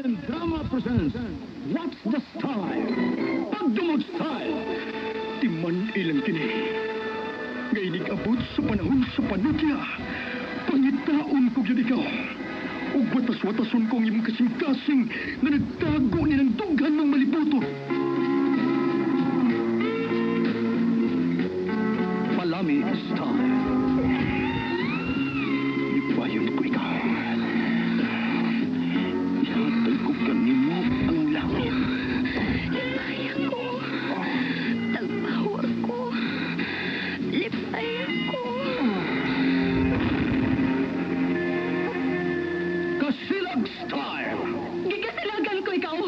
and Drama presents What's the Style? Pagdumog Style. Timan ilang kini. Ngayon abot sa panahon sa panutya. Pangitaon ko yun ikaw. Ug watas-watason kong imong kasing-kasing na nagtago ni ng dughan ng malibuto. Palami Style. Ipayon ko ikaw. Ihatay ko kanimo ang langit. Lipay ako. Tagpawar ko. Lipay ako. Kasilag Style. Gigasilagan ko ikaw.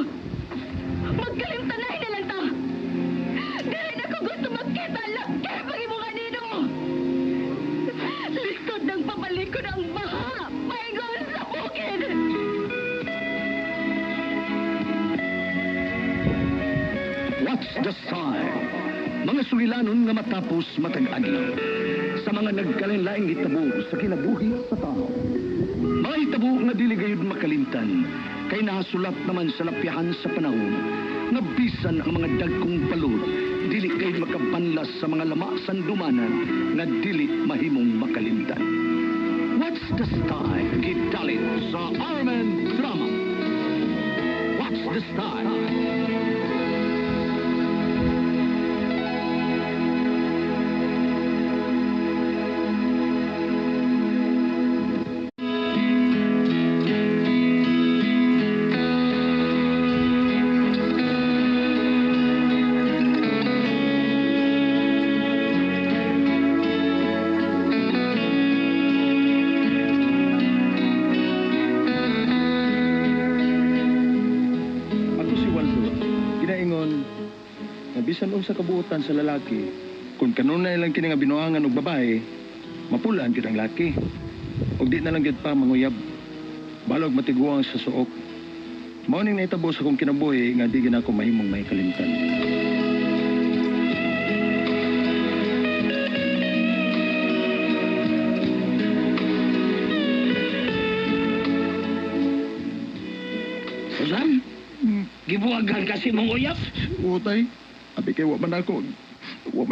Magkalimtanay na lang ta. Dahil ako gusto magkita lang kaya pag-ibong kanino. Likod ng papalikod ang baha. Maygon sa bukid. What's the Style? Mga sulilanon nga matapos matag-agi. Sa mga nagkalinlaing hitabo sa kinabuhi sa tao. Mga hitabo nga dili gayud makalimtan. Kay nasulat naman sa lapyahan sa panahon. Nga bisan ang mga dagkong balod. Dili kay makabanlas sa mga lamasan dumanan. Nga dili mahimong makalimtan. What's the Style? Gitalit sa Armen Drama. What's the Style? Ako si Waldo, ginaingon, nga bisan sa kabuutan sa lalaki, kung kanunay lang kini nga binuangan og babae, mapulaan gyud ang laki. Og di na lang gyud pa manguyab. Balog matiguang sa suok. Mao ning nahitabo sa akong kinabuhi nga di gyud ako mahimong mahikalimtan. Susan? Gibuwagan kasi mong uyap? Utay, abi kay wa man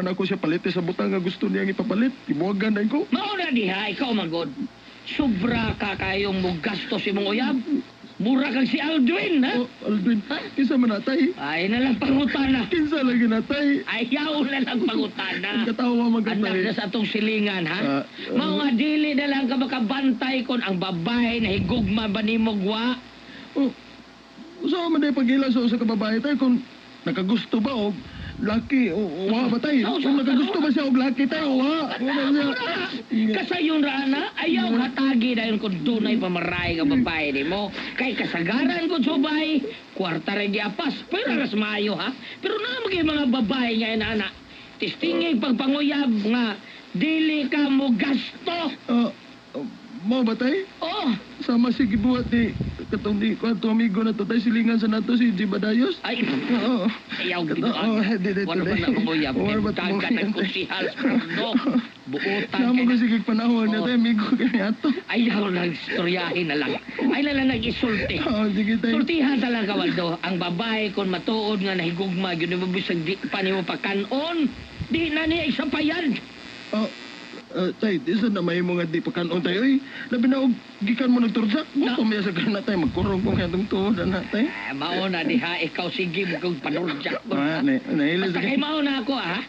ako siya palite sa butang nga gusto niyang ipapalit. Ibuwagan na ko. Mauna diha, ikaw magod. Sobra ka kayong mo gastos imong uyab. Mura kang si Aldwin, ha? Oh, Aldwin, kinsa man natay? Ay na lang pangutana. Kinsa lagi natay? Ayaw na lang pangutana. Katawa man Anak na katay. sa atong silingan, ha? Mga dili na lang ka makabantay kon ang babae na higugma ba ni Mogwa? Oh, usaha man day pagila sa usa ka babae tay kung nakagusto ba og laki o wa ba tay? Kung nakagusto ba siya og laki tay o wa? Kasayon rana, ayaw hatagi dahil kung dunay pamaray ka babae ni mo. Kay kasagaran ko subay, kwarta rin giapas, pero ras maayo ha. Pero na maging mga babae nga inana, tistingig pagpanguyab nga, dili ka mo gasto. Mo ba tay? Oh, Sama si gibuhat ni katong di ko amigo na to tay silingan sa nato si Jibadayos. ay, Oo. ayaw dito. Oo, di Wala ba today. na kumuyab? Wala ba Taga ng kusihal sa mundo. Buutan Sama ko ka. sige panahon na Oo. tay amigo kami ato. Ayaw lang istoryahin na lang. Ay na lang nag-isulti. Oo, sige tay. Sultihan talaga, Waldo. Ang babae kung matuod nga nahigugma, yun yung mabisag di pa niyo pakanon. Di na niya isapayan. Tay, di sa na may mga di pakanon tayo eh. Labi na og gikan mo nagtursak. Na- Gusto mo sa kana tay magkurong kong hatong tuod na tay. Mauna diha, ikaw sige mo kong panurjak mo. Nailis Basta kay mauna ako, ha?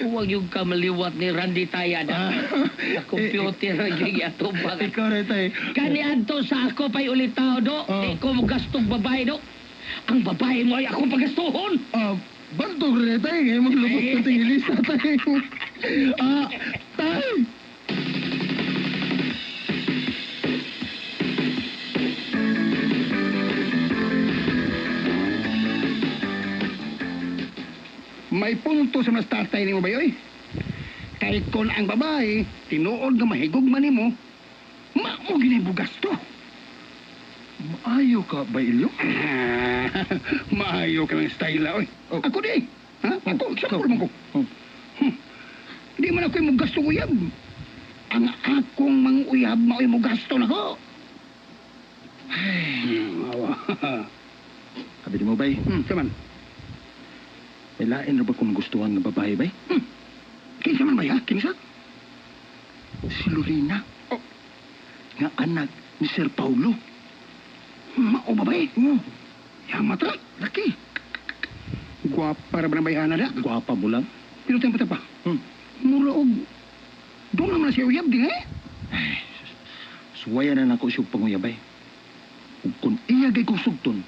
Huwag yung kamaliwat ni Randy Tayada. Sa computer, yung atubang. Ikaw rin tay. Kani adto sa ako pa'y ulitaw, do. Oh. Ikaw mo gastong babae, do. Ang babae mo ay akong pagastuhon. Bantog rin tay. Ngayon maglubot na tingilis na tay. Tay! May punto sa mas tatay ni mo ba yoy? Kahit kung ang babae, tinuod nga mahigugman ni mo, mao ginibugas to. Maayo ka ba, Ilyo? Maayo ka ng style, oy. Oh. Ako di. Ha? Ako, example mo ko. Oh. Di man ako yung gasto uyab. Ang akong mang uyab, mao'y mo gasto na ko. Awa. Sabi di mo, bay, Saman. may lain na ba kung gustuhan ng babae, bay? Kinsa man ba ya? Kinsa? Si Lorena. Nga anak ni Sir Paulo. Mao ba ba? Yamat ra. Laki. Guwapa ra ba na bayana da? Gwapa mo lang. Pero tempo pa. Mura og. Doon naman siya uyab din eh. Suwaya na nako siyang panguyabay. Ug kung iya gay kong sugton,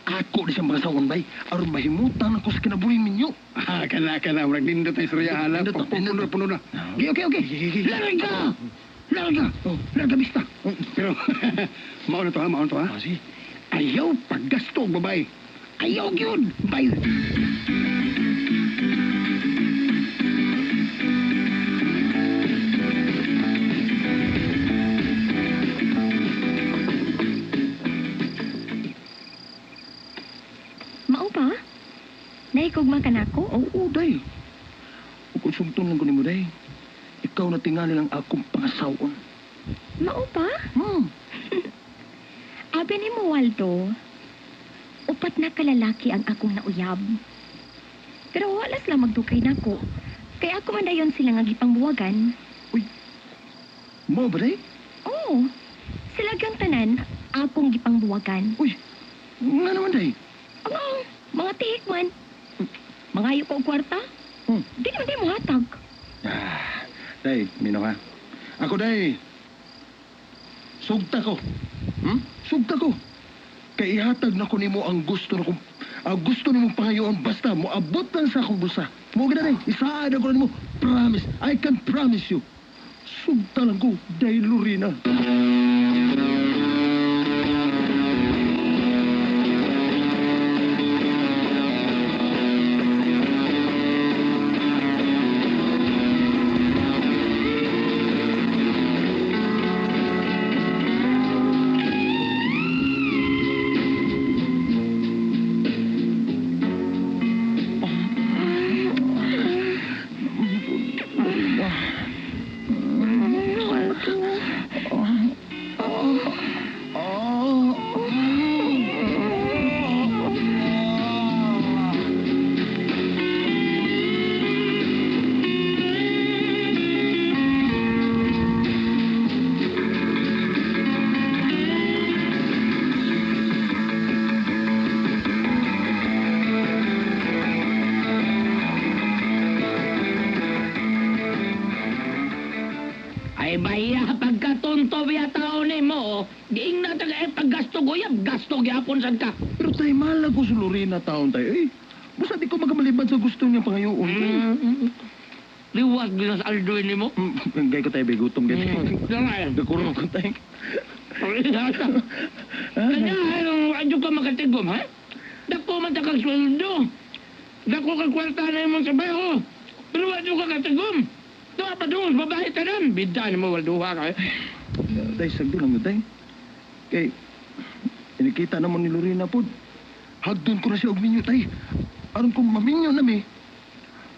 ako di siyang magasawon bay, aron mahimutan ako sa kinabuhi ninyo. Kana. Murag nindot ay surya ala. Puno na. Okay. Larga ka! Larga ka, bista. Pero, mauna to ha. Kasi, Ayaw paggasto og babae. Ayaw yun. Bay. Mao pa? Naikugma ka na ako? oo, day. Ug kung sugton lang ko nimo, day, ikaw na tingali lang akong pangasawon. Mao pa? Abi ni mo, Waldo, upat na kalalaki ang akong nauyab. Pero walas lang magdukay na ko. Kaya ako man dayon sila nga gipangbuwagan. Mo ba, day? Oo, sila gang tanan, akong gipangbuwagan. Uy, nga naman, day. Oo, mga tihik man. Mangayo ko og kwarta? Di naman di mo hatag. Day, mino ka. Ako, day. Sugta ko. Sugta ko. Kay ihatag na ko nimo ang gusto na kong... Ang gusto nimo pangayoon basta mo abot lang sa akong busa. Mo gina day, isaad ako na nimo. Promise, I can promise you. Sugta lang ko, day Lorena. Ay baya, pagkatunto biya tao ni mo, diing na taga paggasto goyab, gasto gyapon sad ka. Pero tayo mahal ko si Lorena taon tayo. Basta di ko magamalibad sa gusto niya pangayoon. Liwat ginas aldoy ni mo. Gay ko tayo bigutom gay. Dangay. Nakurong ko tayo. Kanya, adyo ka makatigom, ha? Dako man ta kag sweldo. Dako kag kwarta na imong sabayo. Pero adyo ka katigom. Doon pa doon, babae tanan. Bida ni mo, walduha ka. Tay, sagdo lang tay. Kay, inikita naman ni Lorena po. Hagdon ko na siya og minyo tay. Aron kong maminyo nami,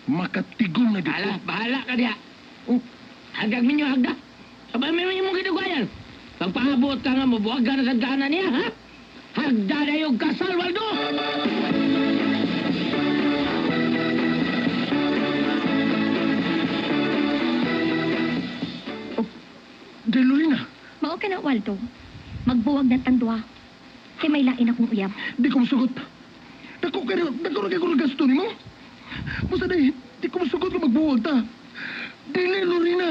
makatigong na dito. Bahala ka diya. Oh, Hagag minyo, hagda. Sabay may mong kinagayan. Pagpaabot ka nga mo, buwag ka na sa gana niya, ha? Hagda na yung kasal, Waldo! Day Lorena, Mao ka na, Waldo. Magbuwag na tandwa. Kay may lain akong uyab. di ko masugot. Dako na kayo gasto ni mo. Basta day, di ko masugot na magbuwag ta. Dili Lorena.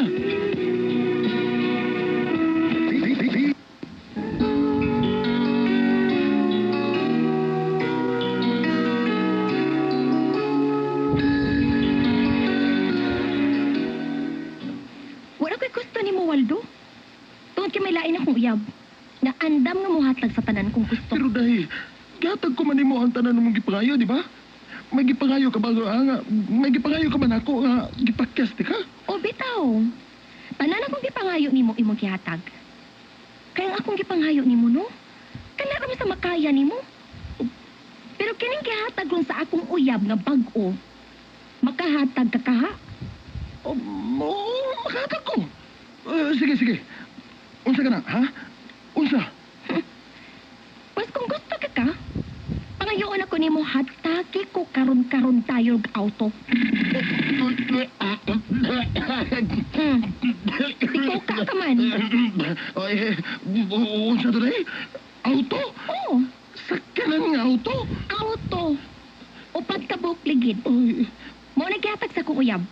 Wala ko'y gusto ni mo, Waldo. Tungod kay may lain akong uyab. Na andam nga muhatag sa tanan kung gusto. Pero dahil, gatag ko man mo ang tanan mong gipangayo, di ba? May gipangayo ka ba nga? May gipangayo ka ba na ako nga gipakyas, di ka? O bitaw. Tanan akong gipangayo nimo imong gihatag. Kaya ang akong gipangayo nimo, no? Kana ra sa makaya nimo. Pero kining gihatag ron sa akong uyab nga bag-o. Makahatag ka kaha. Makatag ko. Sige. Unsa ka na, ha? Unsa? Pinangayoon ako nimo hataki ko karon-karon tayo og auto. Ikaw ka man. Ay, unsa to day? Auto? Oo, Sakyanan nga auto? auto. Upat ka buhok ligid. Ay, Mo naghatag sa kong uyab.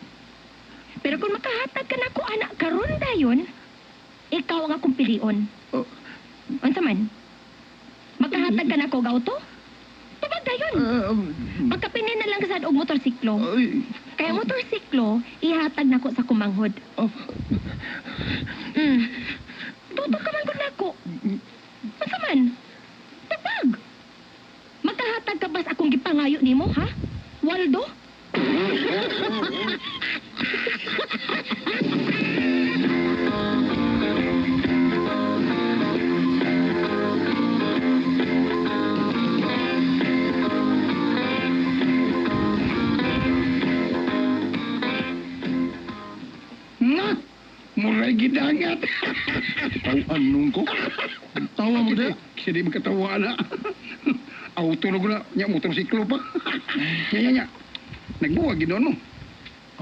Pero kung makahatag ka na ko anak karon dayon, ikaw ang akong pilion. oh, Unsa man? Makahatag ka na ko og auto? Tubag dayon. Pagkapinin na lang sa og motorsiklo. ay, Kaya motorsiklo, ihatag na ko sa kumanghod. oh, Tutok ka man gud nako. Unsa man? Tubag. Makahatag ka bas akong gipangayo nimo, ha? Waldo? Na! Muray gidangat. anong ko? Tawa mo day? Kasi di magkatawa na. Auto na gula. Nya, motorsiklo pa. Nya. Nagbuwag ginoon mo.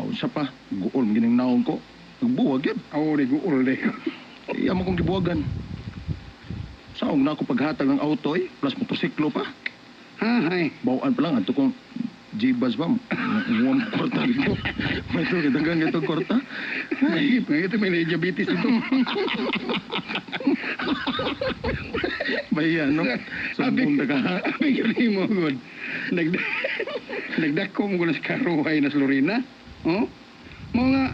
Aw, sa pa. Guol mo ginang naong ko. Nagbuwag yun. Aw, di guul de. Iya mo kong gibuwagan. Saong na ako paghatag ng auto eh. Plus motorsiklo pa. Ha, hay. Bawaan pa lang. Ato kong J-Bus ba? Muwang kwarta dito. May ito, kitanggang itong kwarta. Ay, ito may diabetes ito. May ano, sumbong na ka. Abi yun mo, God. Nagdako mo ko na sa karuhay na sa Lorena. Oh? Mo nga,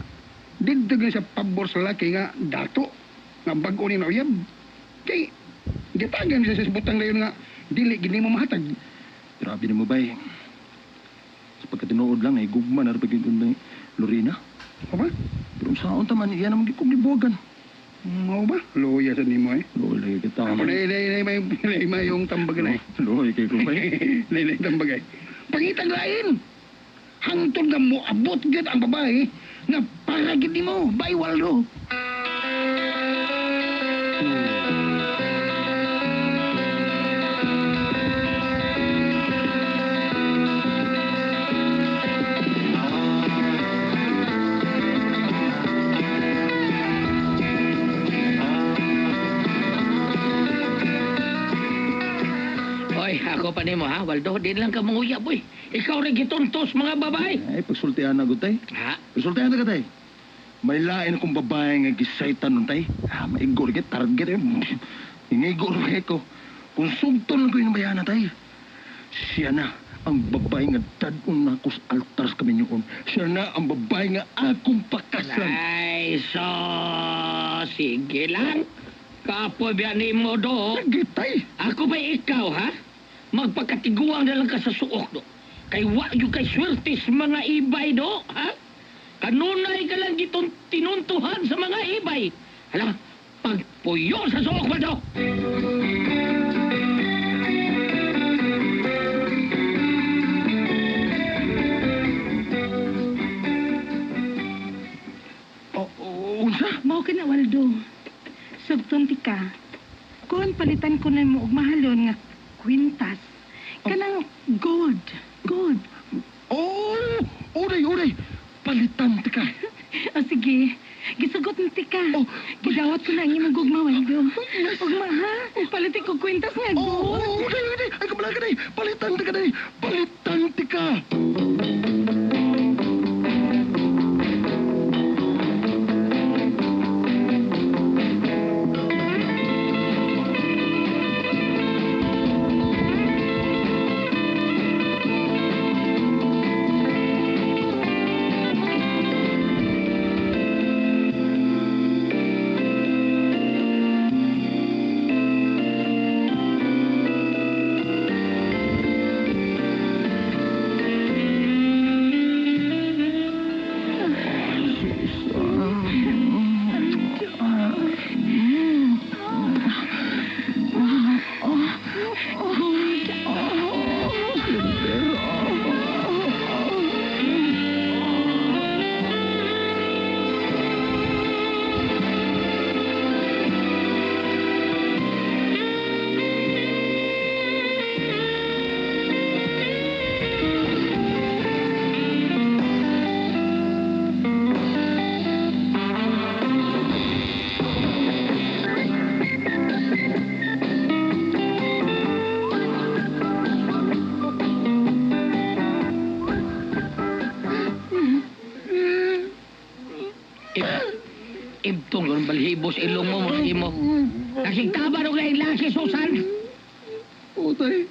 digdag na sa pabor sa laki nga, dato. Nga bago ni na uyab. Kay, gitagan siya sa butang layon nga, dili, gini mo mahatag. Grabe na mo ba eh. Sa pagkatinuod lang, naigugma na rin pagkikun ng Lorena. O ba? Pero sa taman, iyan naman kong gibuwagan. Mo ba? Luya sa nimo eh. Loy, kita Ako man. na yung tambag na eh. Loy, kay ko ba Nay tambag eh. Pangitag lain. Hangtod nga mo abot gid ang babae nga para gid nimo, bay Waldo. Oy, ako pa nimo ha, Waldo, di lang ka manguyab, boy. Ikaw rin gituntos mga babae. Ay, pagsultihan na ko, tay. Ha? Pagsultihan na ka, tay. May lain akong babae nga gisaytan nun, tay. Maigor ka, target eh. Inigor ka ko. Kung sugton ko yung bayana, tay. Siya na ang babae nga dadong na ako sa altar sa kami yun. Siya na ang babae nga akong pakasan. Ay, so, sige lang. Kapoy biyan mo do. Lagi, tay. Ako ba ikaw, ha? Magpakatiguang na lang ka sa suok, do. Kay wa yung kay swertis mga ibay, do, ha? Kanunay ka lang gitong tinuntuhan sa mga ibay. Hala, pagpuyo sa suok mo, do. Unsa? Mao ka na, Waldo. Sugton ti ka. Kung palitan ko na mo og mahalon nga kwintas. Kanang gold. Gold. Oh! Uray! Palitan, tika. O sige, gisugot ni ti ka. Oh. Gidawat ko na ang imong gugma, Waldo. Ugma, ha? Palitin ko kwintas nga gold. Uray! Ay, kamala ka, day. Palitan, tika, day. Palitan, tika. ibtong yung balhibos ilong mo mga imo. Kasi taba nung lain laki, Susan. Oo, tay.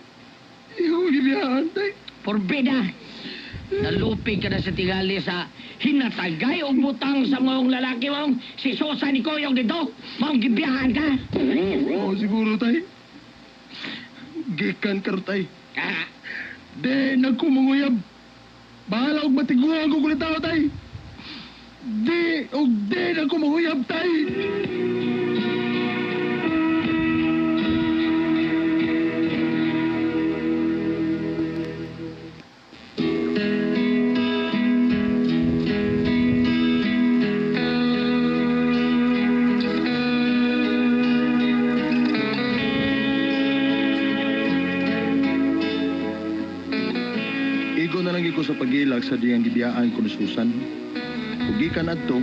Ikaw magibiyahan, tay. Forbida. Nalupig ka na sa tingali sa hinatagay o butang sa mong lalaki mong si Susan ni Koyong dito. Mong gibiyahan ka. Oo, siguro, tay. Gikan karo, tay. Ah, Di, nagkumunguyab. Bahala og matiguan ko kulit tao, tay. Di, nagkumunguyab, tay. Igo na lang ko sa pagilag sa diyang gibiyaan ko ni Susan. Hugi ka na to,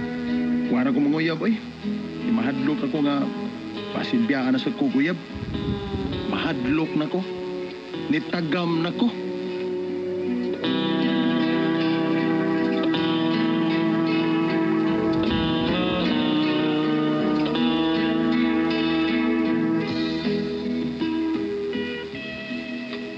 wala ko manguyab ay. Mahadlok ako nga pasinbiyaan na sa kukuyab. Mahadlok na ko. Nitagam na ko.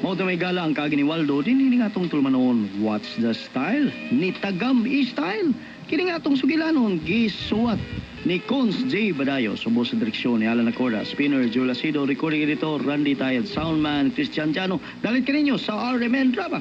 Mao to may gala ang kagi ni Waldo, din nga tong tulmanon. What's the style? Ni Tagam style. Kini nga tong sugilanon, gisuwat ni Cons J. Badayo. Subos sa direksyon ni Alan Acorda, spinner Joel Asido, recording editor Randy Tayad, soundman Christian Jano. Dalit kaninyo sa RMN Drama.